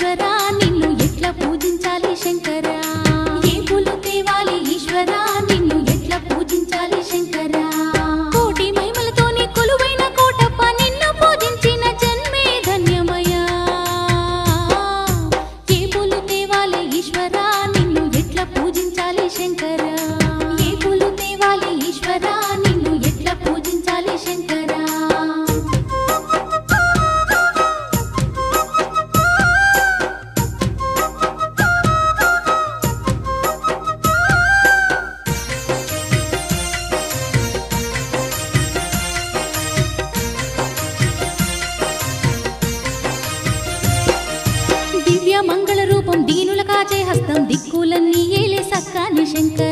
ఈశ్వరా నిన్ను ఎట్లా పూజించాలి శంకరా ఏ పూలు తేవాలి ఈశ్వరా నిన్ను ఎట్లా పూజించాలి శంకరా కోటి మహిమలతోని కొలువైన కోటప్ప నిన్ను పూజించిన జన్మే ధన్యమయ్యా ఏ పూలు తేవాలి ఈశ్వరా నిన్ను ఎట్లా పూజించాలి శంకరా ఏ పూలు తేవాలి ఈశ్వరా నిన్ను ఎట్లా పూజించాలి శంకరా దివ్య మంగళ రూపం దీనుల కాచే హస్తం దిక్కులన్నీ ఏలే సక్కాని శంకర